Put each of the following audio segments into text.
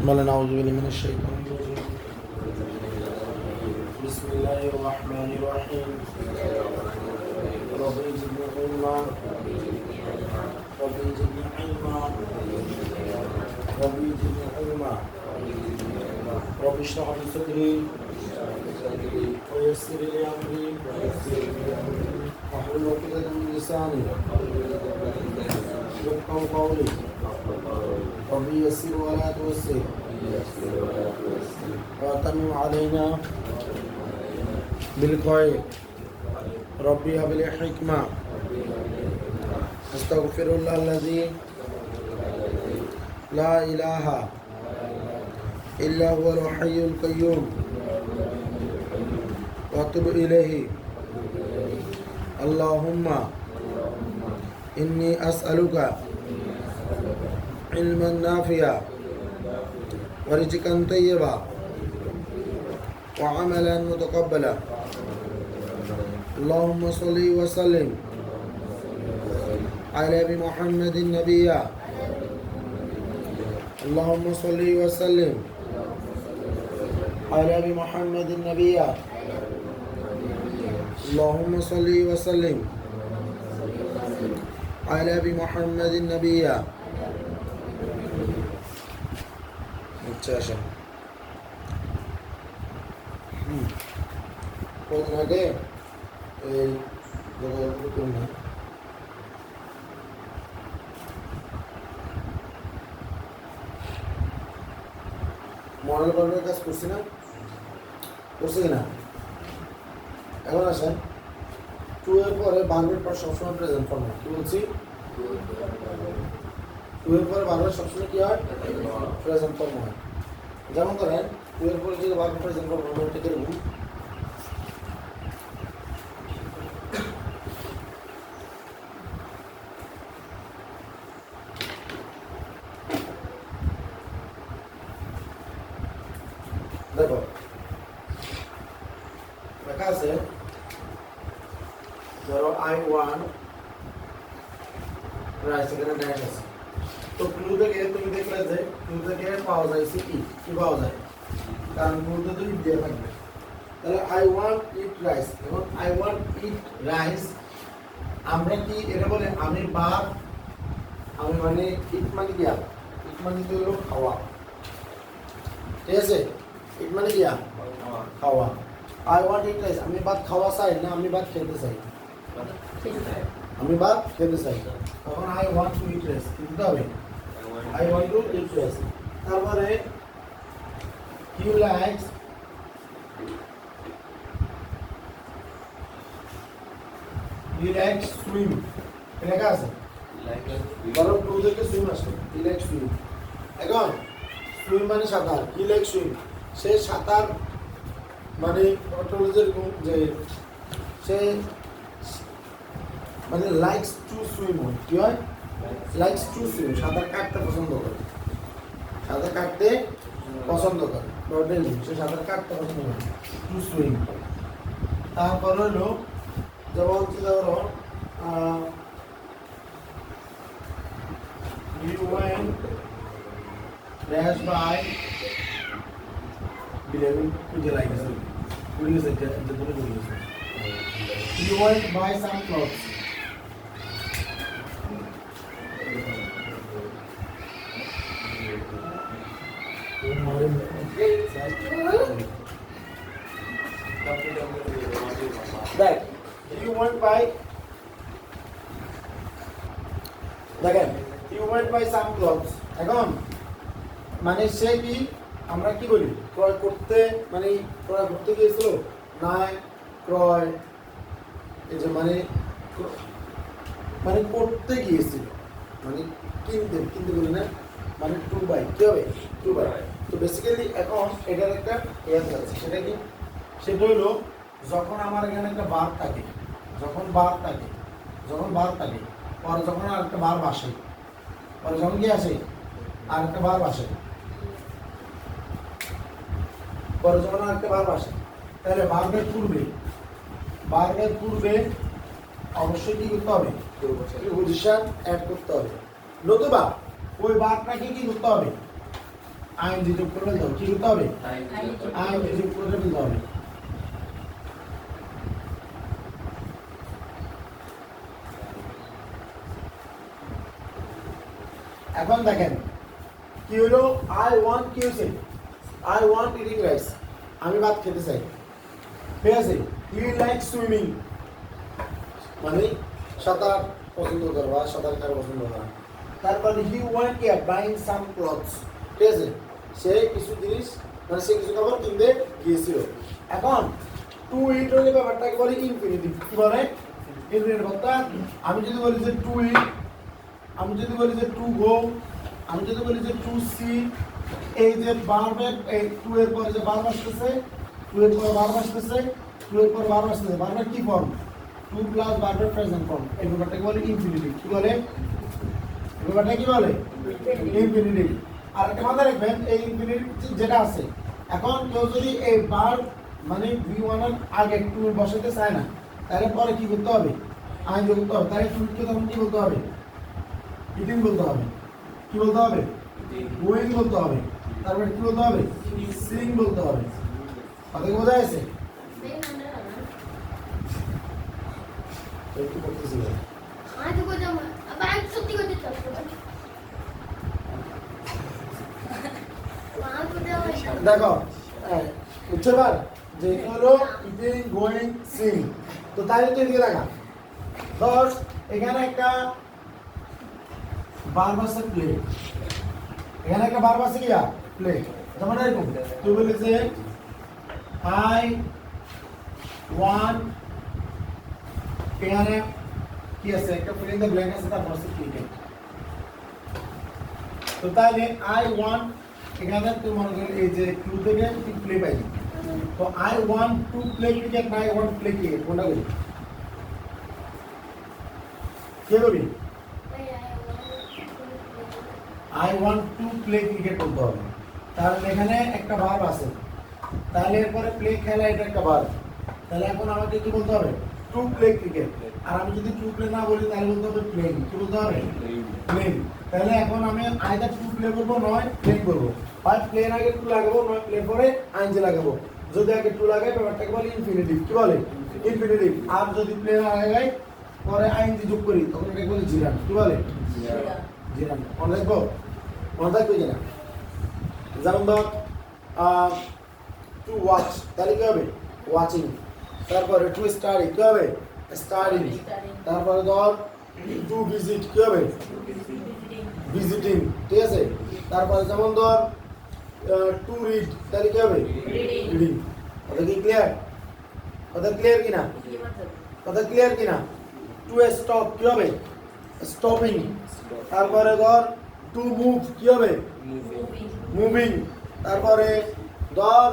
বলেন আউযু বিল্লাহি মিনাশ শাইতানির রাজিম বিসমিল্লাহির রহমানির রহিম রব্বি জিদনি ইলমা রব্বি জিদনি ইলমা রব্বি জিদনি ইলমা রব্বি ইশরাহ লি সাদরি ওয়া ইয়াসসির লি আমরি واحلل عقدة من لساني يفقهوا قولي ربي يسر ولا تعسر واتمم علينا بالخير ربي هب لي حكمة استغفر الله الذي لا إله إلا هو الحي القيوم وأتوب إليه اللهم إني أسألك علما نافعا ورزقا طيبا وعملا متقبلا اللهم صل وسلم على محمد النبي اللهم صل وسلم على محمد النبي اللهم صل وسلم على محمد النبي আচ্ছা কতদিন আগে এই মডেল বানানোর কাজ করছি না করছি কিনা এখন আসেন টু এর পরে বারবার পর সবসময় প্রেজেন্ট ফর্ম কি বলছি টু এর পরে বারবার সবসময় কি হয় প্রেজেন্ট ফর্ম হয় যেমন ধরেন টু এর পরে যদি বারবার প্রেজেন্ট ফর্ম হয় এটা কিরকম দেখো লেখা আছে ধরো I1 রাইট সেখানে ড্যাশ আছে তো ক্লু থেকে তুমি দেখলে যে ক্লু থেকে পাওয়া যায় কি পাওয়া যায় কারণ ক্লুতে তো ইট দেওয়া থাকবে তাহলে I1 ইট রাইস এবং I1 ইট রাইস আমরা কি এটা বলে আমি মানে ইট মানে কি ইট মানে তো হলো খাওয়া ঠিক আছে ইট মানে কি খাওয়া I want it rice আমি ভাত খাওয়া চাই না আমি ভাত খেতে চাই আমি ভাত খেতে চাই তখন I want to eat rice কিন্তু হবে I want to eat rice তারপরে he likes swim লেখা আছে বরং টু থেকে swim আসে he likes swim এখন swim মানে সাঁতার he likes swim সে সাঁতার মানে যেরকম যে সে মানে লাইকস টু সুইম কি হয় লাইকস টু সুইম সাঁতার কাটতে পছন্দ করে সাঁতার কাটতে পছন্দ করে সে সাঁতার কাটতে পছন্দ করে টু সুইম তারপর হলো যেমন ধরো you went dash by 11 मुझे लाइक है पूरी से पूरी से you want to buy some clothes that you want to buy দেখেন you want to buy some clothes এখন মানে সে কি আমরা কি বলি ক্রয় করতে মানে ক্রয় করতে গিয়েছিল নাই ক্রয় এই যে মানে করতে গিয়েছিল মানে কিনতে বলি না মানে টু বাই কি হবে টু বাই তো বেসিক্যালি এখন এটার একটা অ্যান্সার আছে সেটা কি সেটা হলো যখন আমার এখানে একটা বার থাকে পরে যখন আর একটা বার আসে পরে যখন কি আসে আর একটা বার আসে পরে যখন একটা বার আসে তাহলে বার্বের পূর্বে অবশ্যই কি করতে হবে প্রিপোজিশন অ্যাড করতে হবে নতুবা ওই বারটাকে কি করতে হবে আইএনজি যোগ করে ফেলতে হবে। কি করতে হবে? আইএনজি যোগ করে ফেলতে হবে। এখন দেখেন কি হলো, আই ওয়ান্ট কি হয়েছে, আই ওয়ান্ট ইটিং রাইস, আমি ভাত খেতে চাই, ঠিক আছে। হি লাইক সুইমিং, মানে সাঁতার পছন্দ করে বা সাঁতার কাটা পছন্দ করে। তারপরে হি ওয়ান্ট কি বাইং সাম ক্লথস, ঠিক আছে, সে কিছু জিনিস মানে সে কিছু কাপড় কিনতে গিয়েছিল। এখন টু ইট হলে ব্যাপারটাকে বলে ইনফিনিটিভ। কি বলে? ইনফিনিটিভ। অর্থাৎ আমি যদি বলি যে টু ইট, আমি যদি বলি যে টু গো, আমি যদি বলি যে টু সি, এই যে বারবার এই টু এর পরে যে বার আসতেছে, টু এর পরে বার আসতেছে, টু এর পরে বার আসতেছে, বারবার কি ফর্ম? টু প্লাস বারবার প্রেজেন্ট ফর্ম। এই ব্যাপারটাকে বলে ইনফিনিটিভ। কি বলে? এই ব্যাপারটা কি বলে? ইনফিনিটিভ। আর একটা মাথায় রাখবেন, এই ইনফিনিটিভ যেটা আছে, এখন কেউ যদি এই বার মানে V1 এর আগে টু বসাতে চায় না, তাহলে পরে কি করতে হবে? আইন যোগ করতে হবে। তাই টুকে তখন কি বলতে হবে? ইটিং বলতে হবে। কি বলতে হবে? গোয়িং বলতে হবে। তারপরে কি বলতে হবে? সিং বলতে হবে। কথা কি বোঝা গেছে? একটু করতেছি ভাই। আমি তো কইতাম আবার আমি সত্যি করতে চাই। দেখো বুঝছো এবার যে হলো ইটিং গোয়িং সিং। তো তাহলে তো এদিকে লাগা ধর এখানে একটা বার বাসে প্লে, এখানে একটা বার বাসে গিয়া প্লে, যেমন এরকম তুই বলি যে আই ওয়ান, এখানে কি আছে একটা ফিল ইন দ্য ব্ল্যাঙ্ক আছে, তারপর আছে ক্রিকেট। তো তাহলে আই ওয়ান, এখানে তুই মনে করি এই যে ক্লু থেকে তুই প্লে পাইলি, তো I want to play cricket না আই ওয়ান্ট প্লে ক্রিকেট, কোনটা বলি? কে বলবি? I want to play cricket বলতে হবে। তাহলে এখানে একটা ভার্ব আছে, তাহলে এরপরে প্লে খেলা, এটা একটা ভার্ব। তাহলে এখন আমাকে কি বলতে হবে? To play cricket. আর আমি যদি টু প্লে না বলি তাহলে বলতে হবে প্লেইং। কি বলতে হবে? প্লেইং। তাহলে এখন আমি আইদার টু প্লে করবো নয় প্লেইং করবো। হয় প্লের আগে টু লাগাবো, নয় প্লে পরে আইনজি লাগাবো। যদি আগে টু লাগাই ব্যাপারটাকে বলে ইনফিনিটিভ। কি বলে? ইনফিনিটিভ। আর যদি প্লে না লাগাই পরে আইনজি যোগ করি তখন এটাকে বলে জিরান। কি বলে? জিরান। মনে রাখবো? মনে থাকবে কিনা? যেমন ধর টু ওয়াচ, তাহলে কি হবে? ওয়াচিং। তারপরে টু স্টাডি, কি হবে? স্টাডিং। তারপরে ধর টু ভিজিট, কি হবে? ভিজিটিং। ঠিক আছে। তারপরে যেমন ধর টু রিড, তাহলে কি হবে? রিডিং। কথা কি ক্লিয়ার? কথা ক্লিয়ার কিনা? কথা ক্লিয়ার কিনা? টু স্টপ, কি হবে? স্টপিং। তারপরে ধর টু মুভ, কি হবে? মুভিং। তারপরে ধর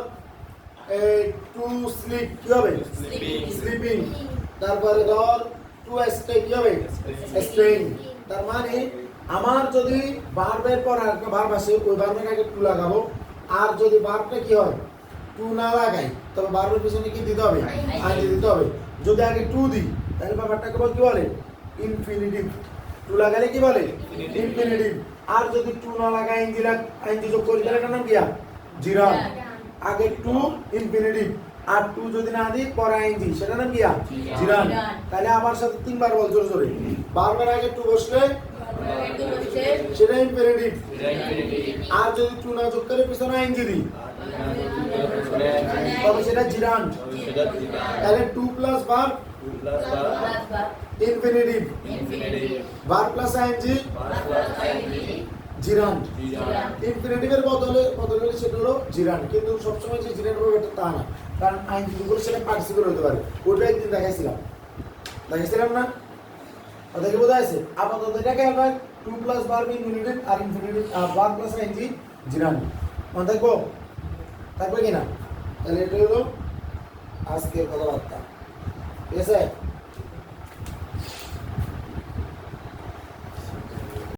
টু স্লিপ, কি হবে? স্লিপিং। তারপরে ধর টু স্টে, কি হবে? স্টেইং। তার মানে আমার যদি ভার্বের পর একটা ভার্ব আসে, ওই ভার্বের আগে টু লাগাবো। আর যদি ভার্বটা কি হয় টু না লাগাই, তবে ভার্বের পিছনে কি দিতে হবে? আইনজি দিতে হবে। যদি আগে টু দিই তাহলে ব্যাপারটাকে কি বলে? ইনফিনিটিভ। টু লাগালে কি বলে? ইনফিনিটিভ। আর যদি টু না লাগাই আইনজি যোগ করি তাহলে এটার নাম কি? জিরান। আগে টু ইনফিনিটিভ, আর টু যদি না দিই পরে আইনজি, সেটা নাম কি? জিরান। তাহলে আমার সাথে তিনবার বল জোরে জোরে। বারবার আগে টু বসলে সেটা ইনফিনিটিভ। আর যদি টু না যোগ করে পিছনে আইনজি দিই তবে সেটা জিরান। তাহলে to plus verb infinitive, verb plus I N G gerund. ইনফিনিটিভের বদলে সেটা হলো জিরান। কিন্তু সবসময় যে জিরান হবে এটা তা না, কারণ আইনজি যোগ করে সেটা পার্টিসিপল হতে পারে। ওটা একদিন দেখাইছিলাম না? কথা কি বোঝা আছে? আপাতত এটাকে আমরা টু প্লাস ভার্ব ইনফিনিটিভ আর ইনফিনিটিভ ভার্ব প্লাস আইনজি জিরান। মনে থাকবো? থাকবে কিনা? তাহলে এটা হলো আজকের কথাবার্তা। ঠিক আছে?